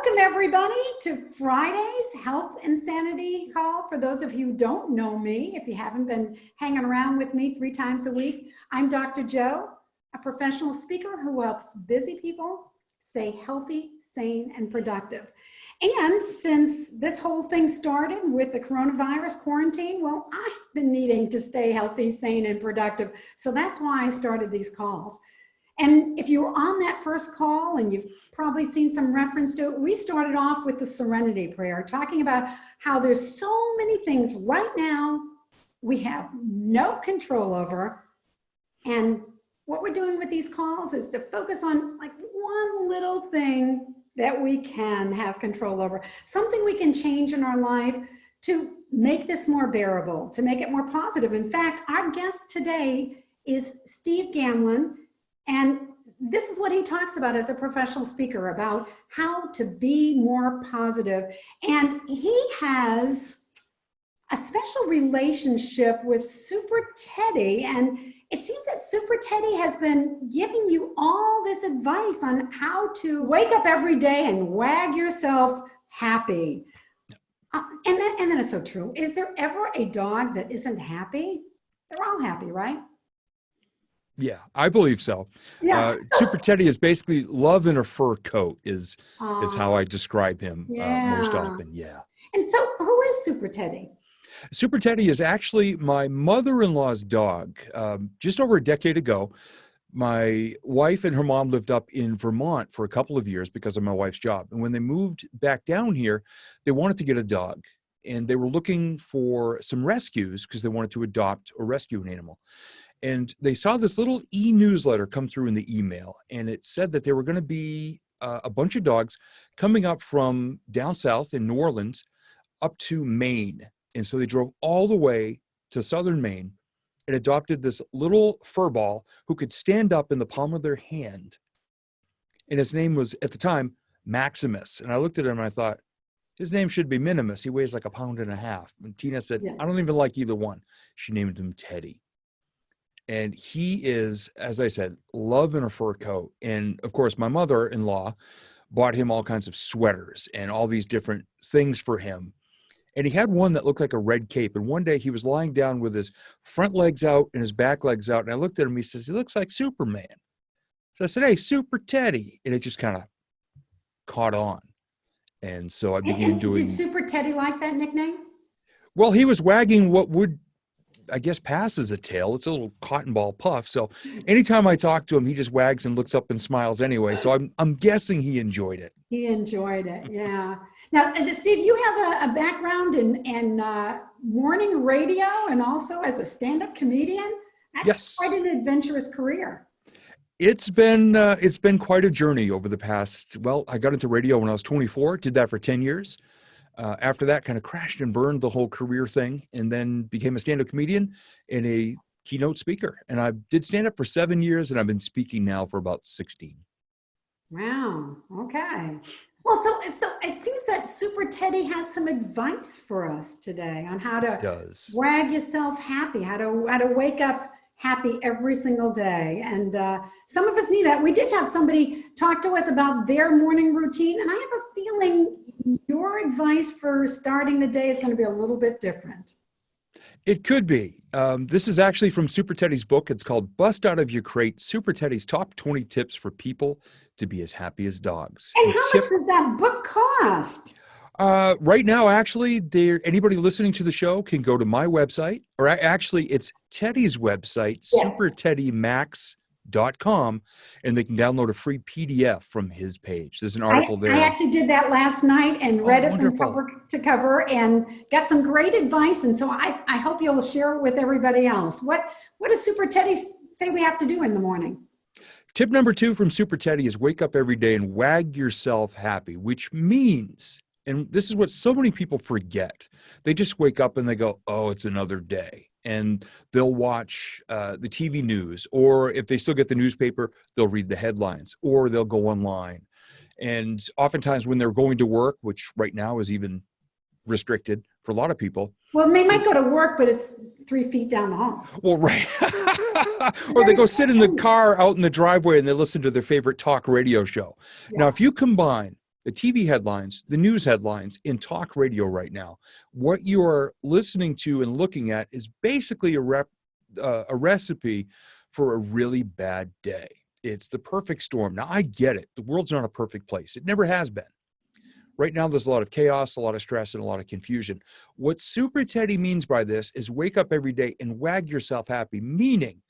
Welcome everybody to Friday's Health and Sanity Call. For those of you who don't know me, if you haven't been hanging around with me 3 times a week, I'm Dr. Joe, a professional speaker who helps busy people stay healthy, sane, and productive. And since this whole thing started with the coronavirus quarantine, well, I've been needing to stay healthy, sane, and productive. So that's why I started these calls. And if you were on that first call, and you've probably seen some reference to it, we started off with the Serenity Prayer, talking about how there's so many things right now we have no control over. And what we're doing with these calls is to focus on like one little thing that we can have control over, something we can change in our life to make this more bearable, to make it more positive. In fact, our guest today is Steve Gamlin. And this is what he talks about as a professional speaker, about how to be more positive. And he has a special relationship with Super Teddy. And it seems that Super Teddy has been giving you all this advice on how to wake up every day and wag yourself happy. And that is so true. Is there ever a dog that isn't happy? They're all happy, right? Yeah, I believe so. Yeah. Super Teddy is basically love in a fur coat is how I describe him most often. Yeah. And so who is Super Teddy? Super Teddy is actually my mother-in-law's dog. Just over a decade ago, my wife and her mom lived up in Vermont for a couple of years because of my wife's job. And when they moved back down here, they wanted to get a dog. And they were looking for some rescues because they wanted to adopt or rescue an animal. And they saw this little e-newsletter come through in the email, and it said that there were going to be a bunch of dogs coming up from down south in New Orleans up to Maine. And so they drove all the way to southern Maine and adopted this little fur ball who could stand up in the palm of their hand. And his name was, at the time, Maximus. And I looked at him and I thought, his name should be Minimus. He weighs like 1.5 pounds. And Tina said, yeah, I don't even like either one. She named him Teddy. And he is, as I said, love in a fur coat. And of course, my mother-in-law bought him all kinds of sweaters and all these different things for him. And he had one that looked like a red cape. And one day he was lying down with his front legs out and his back legs out. And I looked at him, he says, he looks like Superman. So I said, hey, Super Teddy. And it just kind of caught on. And so I began doing. Did Super Teddy like that nickname? Well, he was wagging what would, I guess, passes a tail. It's a little cotton ball puff. So anytime I talk to him, he just wags and looks up and smiles anyway. So I'm guessing he enjoyed it. He enjoyed it. Yeah. Now, Steve, you have a background in morning radio and also as a stand-up comedian. That's quite an adventurous career. It's been quite a journey over the past, well, I got into radio when I was 24, did that for 10 years. After that, kind of crashed and burned the whole career thing, and then became a stand-up comedian and a keynote speaker. And I did stand-up for 7 years, and I've been speaking now for about 16. Wow. Okay. Well, so it seems that Super Teddy has some advice for us today on how to wag yourself happy, how to wake up happy every single day. And some of us need that. We did have somebody talk to us about their morning routine, and I have a feeling your advice for starting the day is going to be a little bit different. It could be. This is actually from Super Teddy's book. It's called Bust Out of Your Crate, Super Teddy's Top 20 Tips for People to Be as Happy as Dogs. And how much does that book cost? Right now, actually, anybody listening to the show can go to my website, or actually it's Teddy's website, superteddymax.com, and they can download a free PDF from his page. There's an article there. I actually did that last night and read it from cover to cover and got some great advice. And so I hope you'll share it with everybody else. What does Super Teddy say we have to do in the morning? Tip number 2 from Super Teddy is wake up every day and wag yourself happy, which means, and this is what so many people forget, they just wake up and they go, oh, it's another day. And they'll watch the TV news, or if they still get the newspaper, they'll read the headlines, or they'll go online. And oftentimes when they're going to work, which right now is even restricted for a lot of people. Well, they might go to work, but it's 3 feet down the hall. Well, right. Or they go sit in the car out in the driveway and they listen to their favorite talk radio show. Yeah. Now, if you combine the TV headlines, the news headlines in talk radio right now. What you are listening to and looking at is basically a recipe for a really bad day. It's the perfect storm. Now, I get it. The world's not a perfect place. It never has been. Right now, there's a lot of chaos, a lot of stress, and a lot of confusion. What Super Teddy means by this is wake up every day and wag yourself happy, meaning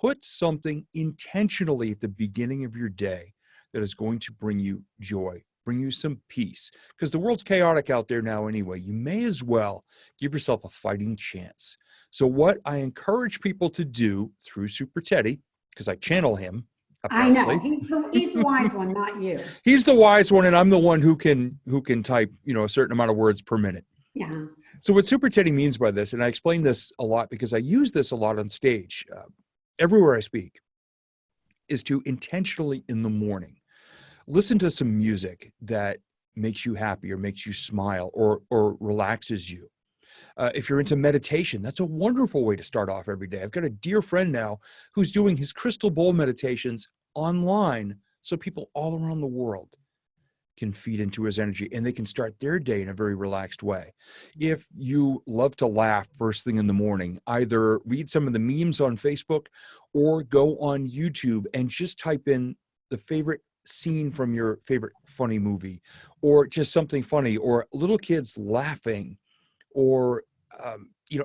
put something intentionally at the beginning of your day that is going to bring you joy, bring you some peace. Because the world's chaotic out there now anyway. You may as well give yourself a fighting chance. So what I encourage people to do through Super Teddy, because I channel him, I know. apparently. He's the wise one, not you. He's the wise one, and I'm the one who can type, a certain amount of words per minute. Yeah. So what Super Teddy means by this, and I explain this a lot because I use this a lot on stage, everywhere I speak, is to intentionally in the morning listen to some music that makes you happy or makes you smile or relaxes you. If you're into meditation, that's a wonderful way to start off every day. I've got a dear friend now who's doing his crystal bowl meditations online so people all around the world can feed into his energy and they can start their day in a very relaxed way. If you love to laugh first thing in the morning, either read some of the memes on Facebook or go on YouTube and just type in the favorite scene from your favorite funny movie or just something funny or little kids laughing or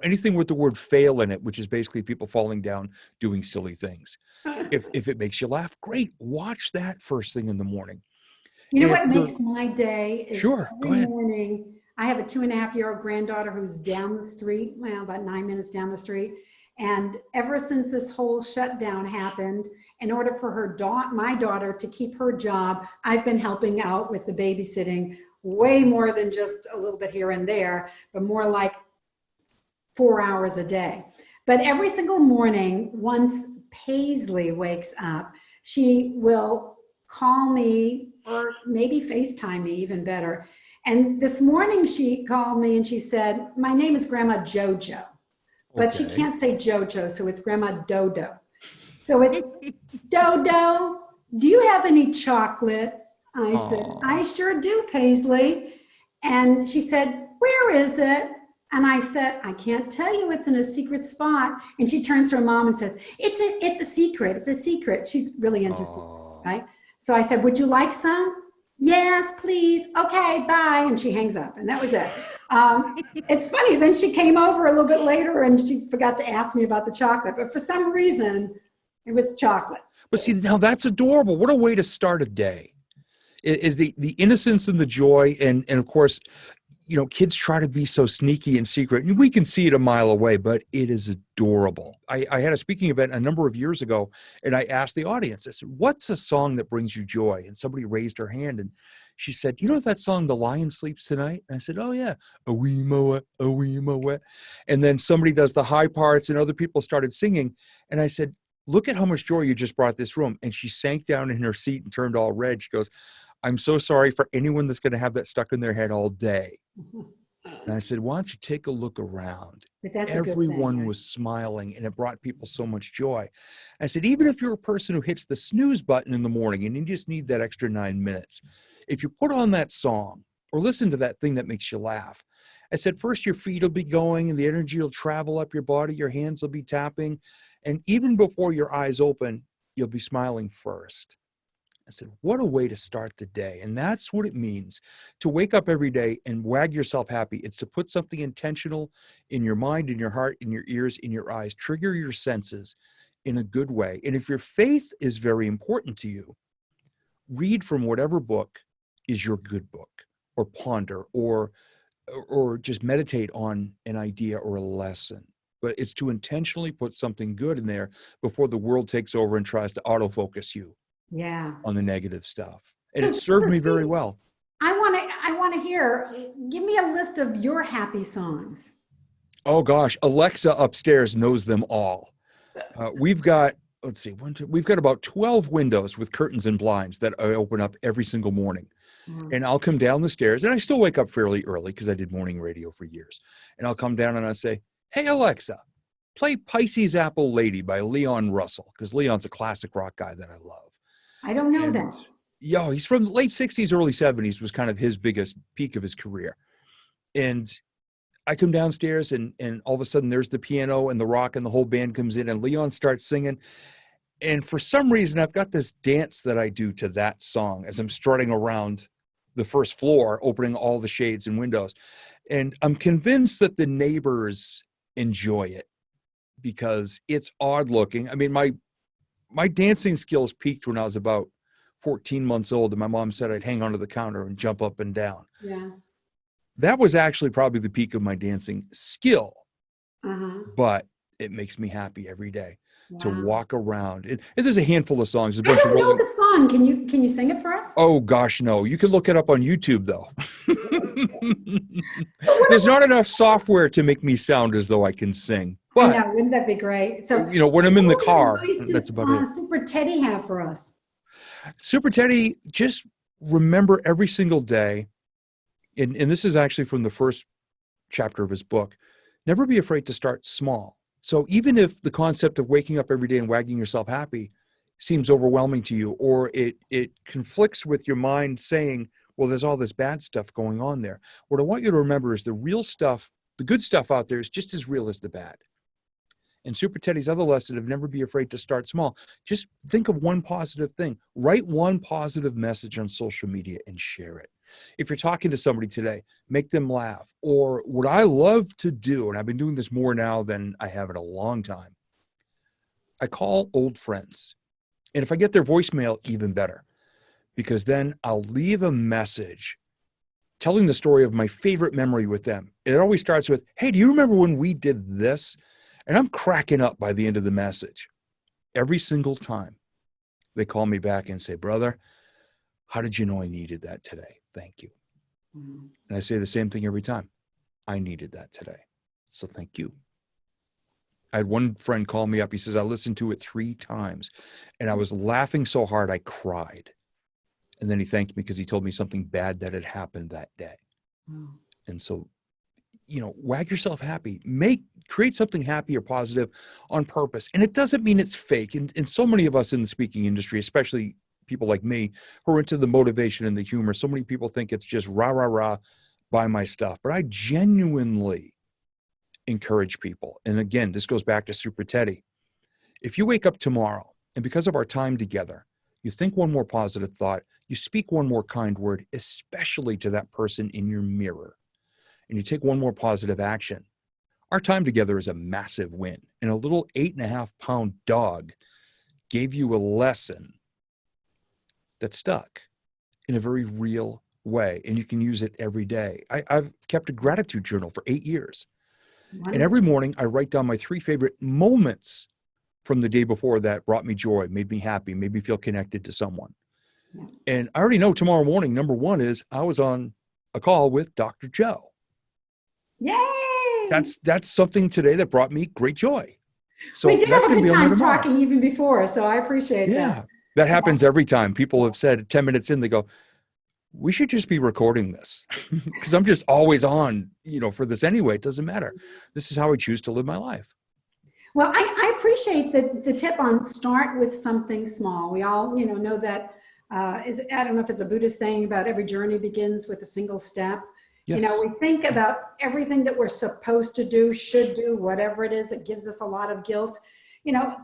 anything with the word fail in it, which is basically people falling down doing silly things. If it makes you laugh, great. Watch that first thing in the morning. You know what makes my day is Sure, go every ahead. morning. I have a 2.5-year-old granddaughter who's down the street, well, about 9 minutes down the street. And ever since this whole shutdown happened, in order for my daughter to keep her job, I've been helping out with the babysitting way more than just a little bit here and there, but more like 4 hours a day. But every single morning, once Paisley wakes up, she will call me or maybe FaceTime me, even better. And this morning she called me and she said, my name is Grandma JoJo, but she can't say JoJo, so it's Grandma Dodo. So it's Dodo, do you have any chocolate? I said, I sure do, Paisley. And she said, where is it? And I said, I can't tell you, it's in a secret spot. And she turns to her mom and says, it's a secret, it's a secret. She's really into secrets, right? So I said, would you like some? Yes, please. Okay, bye. And she hangs up, and that was it. It's funny, then she came over a little bit later and she forgot to ask me about the chocolate, but for some reason, it was chocolate. But see, now that's adorable. What a way to start a day. Is the innocence and the joy, and of course, kids try to be so sneaky and secret. We can see it a mile away, but it is adorable. I had a speaking event a number of years ago, and I asked the audience, I said, what's a song that brings you joy? And somebody raised her hand, and she said, you know that song, The Lion Sleeps Tonight? And I said, oh, yeah. A wee moa, a wee moa. And then somebody does the high parts, and other people started singing. And I said, look at how much joy you just brought this room. And she sank down in her seat and turned all red. She goes, I'm so sorry for anyone that's going to have that stuck in their head all day. And I said, why don't you take a look around? Everyone was smiling, and it brought people so much joy. I said, even if you're a person who hits the snooze button in the morning and you just need that extra 9 minutes, if you put on that song or listen to that thing that makes you laugh, I said, first your feet will be going and the energy will travel up your body, your hands will be tapping, and even before your eyes open, you'll be smiling first. I said, what a way to start the day. And that's what it means to wake up every day and wag yourself happy. It's to put something intentional in your mind, in your heart, in your ears, in your eyes, trigger your senses in a good way. And if your faith is very important to you, read from whatever book is your good book, or ponder, or just meditate on an idea or a lesson. But it's to intentionally put something good in there before the world takes over and tries to autofocus you. Yeah. On the negative stuff. And it served me very well. I want to hear, give me a list of your happy songs. Oh gosh, Alexa upstairs knows them all. We've got, let's see, we've got about 12 windows with curtains and blinds that I open up every single morning. And I'll come down the stairs, and I still wake up fairly early because I did morning radio for years. And I'll come down and I'll say, hey, Alexa, play Pisces Apple Lady by Leon Russell, because Leon's a classic rock guy that I love. I don't know that. Yo, he's from the late 60s, early 70s was kind of his biggest peak of his career. And I come downstairs and all of a sudden there's the piano and the rock and the whole band comes in and Leon starts singing. And for some reason, I've got this dance that I do to that song as I'm strutting around the first floor, opening all the shades and windows. And I'm convinced that the neighbors enjoy it because it's odd looking. I mean, my dancing skills peaked when I was about 14 months old, and my mom said I'd hang onto the counter and jump up and down. Yeah. That was actually probably the peak of my dancing skill, Uh-huh. but it makes me happy every day to Wow. walk around. And there's a handful of songs, a I bunch of don't know rolling. the song. Can you sing it for us? Oh gosh, no. You can look it up on YouTube though. So what There's not enough software to make me sound as though I can sing. I But, know, wouldn't that be great? So when I'm in the what car, advice that's does about it. Super Teddy have for us? Super Teddy, just remember every single day, and this is actually from the first chapter of his book, never be afraid to start small. So even if the concept of waking up every day and wagging yourself happy seems overwhelming to you, or it conflicts with your mind saying, well, there's all this bad stuff going on there. What I want you to remember is the real stuff, the good stuff out there is just as real as the bad. And Super Teddy's other lesson of never be afraid to start small. Just think of one positive thing. Write one positive message on social media and share it. If you're talking to somebody today, make them laugh. Or what I love to do, and I've been doing this more now than I have in a long time, I call old friends. And if I get their voicemail, even better, because then I'll leave a message telling the story of my favorite memory with them. And it always starts with, hey, do you remember when we did this? And I'm cracking up by the end of the message. Every single time they call me back and say, brother, how did you know I needed that today? Thank you. Mhm. And I say the same thing every time. I needed that today. So thank you. I had one friend call me up. He says, I listened to it 3 times and I was laughing so hard I cried. And then he thanked me because he told me something bad that had happened that day. Wow. And so, wag yourself happy. Create something happy or positive on purpose. And it doesn't mean it's fake. And so many of us in the speaking industry, especially people like me who are into the motivation and the humor, so many people think it's just rah, rah, rah, buy my stuff. But I genuinely encourage people. And again, this goes back to Super Teddy. If you wake up tomorrow and because of our time together, you think one more positive thought, you speak one more kind word, especially to that person in your mirror, and you take one more positive action, our time together is a massive win. And a little 8.5-pound dog gave you a lesson that stuck in a very real way. And you can use it every day. I've kept a gratitude journal for 8 years. And Wonderful. every morning I write down my 3 favorite moments from the day before that brought me joy, made me happy, made me feel connected to someone. Yeah. And I already know tomorrow morning, number 1 is I was on a call with Dr. Joe. Yay! That's something today that brought me great joy. So We did that's have a going to good be on there time tomorrow. talking even before, so I appreciate that. Yeah, that happens every time. People have said 10 minutes in, they go, we should just be recording this because I'm just always on, for this anyway. It doesn't matter. This is how I choose to live my life. Well, I appreciate the tip on start with something small. We all, know that I don't know if it's a Buddhist saying about every journey begins with a single step. Yes. We think about everything that we're supposed to do, should do, whatever it is, it gives us a lot of guilt.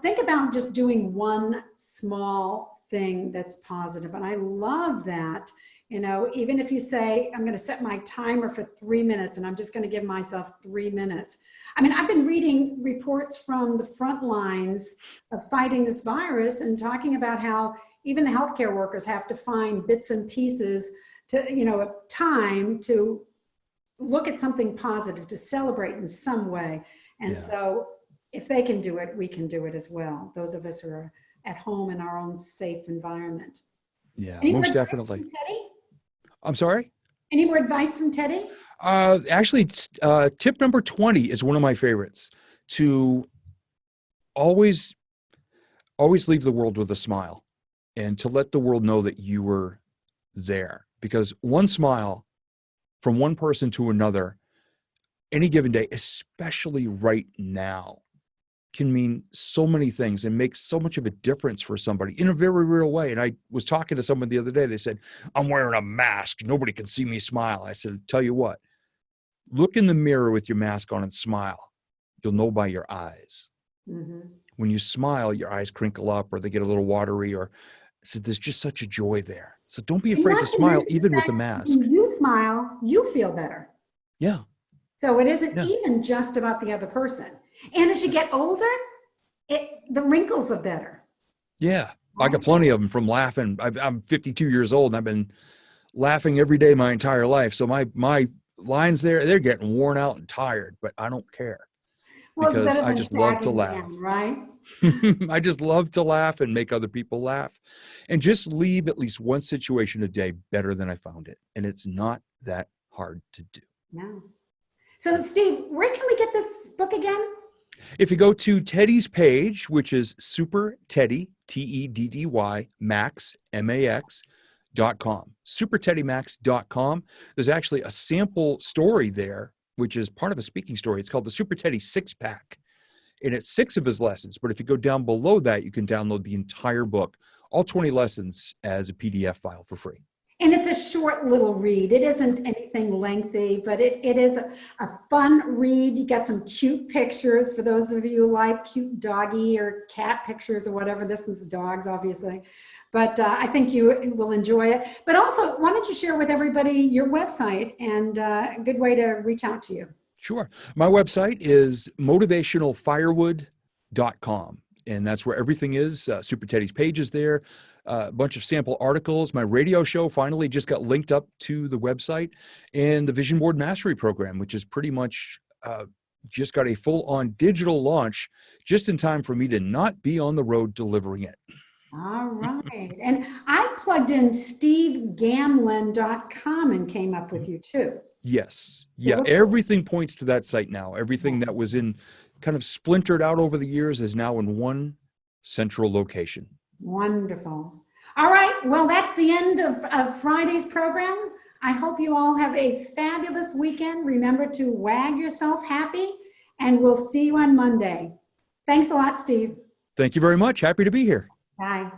Think about just doing one small thing that's positive. And I love that. Even if you say, I'm going to set my timer for 3 minutes and I'm just going to give myself 3 minutes. I mean, I've been reading reports from the front lines of fighting this virus and talking about how even the healthcare workers have to find bits and pieces of time to look at something positive, to celebrate in some way. And Yeah. so if they can do it, we can do it as well. Those of us who are at home in our own safe environment. Yeah, Any more most advice definitely. from Teddy? I'm sorry? Any more advice from Teddy? Actually, tip number 20 is one of my favorites, to always leave the world with a smile and to let the world know that you were there, because one smile from one person to another any given day, especially right now, can mean so many things and make so much of a difference for somebody in a very real way. And I was talking to someone the other day. They said, I'm wearing a mask. Nobody can see me smile. I said, tell you what, look in the mirror with your mask on and smile. You'll know by your eyes. Mm-hmm. When you smile, your eyes crinkle up or they get a little watery, or so there's just such a joy there. So don't be And afraid not to to smile, mention even with that a mask. when you smile, you feel better. Yeah. So it isn't Yeah. even just about the other person. And as you get older, the wrinkles are better. Yeah. I got plenty of them from laughing. I'm 52 years old and I've been laughing every day my entire life. So my lines there, they're getting worn out and tired, but I don't care Well, it's because better I than just love to sagging laugh. down, right? I just love to laugh and make other people laugh and just leave at least one situation a day better than I found it. And it's not that hard to do. No. So, Steve, where can we get this book again? If you go to Teddy's page, which is Super Teddy, Teddy, Max, MAX.com, superteddymax.com. There's actually a sample story there, which is part of a speaking story. It's called the Super Teddy Six Pack. And it's 6 of his lessons. But if you go down below that, you can download the entire book, all 20 lessons as a PDF file for free. And it's a short little read. It isn't anything lengthy, but it is a fun read. You got some cute pictures for those of you who like cute doggy or cat pictures or whatever. This is dogs, obviously. But I think you will enjoy it. But also, why don't you share with everybody your website and a good way to reach out to you? Sure. My website is motivationalfirewood.com. And that's where everything is. Super Teddy's page is there. A bunch of sample articles. My radio show finally just got linked up to the website. And the Vision Board Mastery Program, which is pretty much just got a full-on digital launch just in time for me to not be on the road delivering it. All right. And I plugged in stevegamlin.com and came up with you too. Yes. Yeah. Everything points to that site now. Everything that was in kind of splintered out over the years is now in one central location. Wonderful. All right. Well, that's the end of Friday's program. I hope you all have a fabulous weekend. Remember to wag yourself happy, and we'll see you on Monday. Thanks a lot, Steve. Thank you very much. Happy to be here. Bye.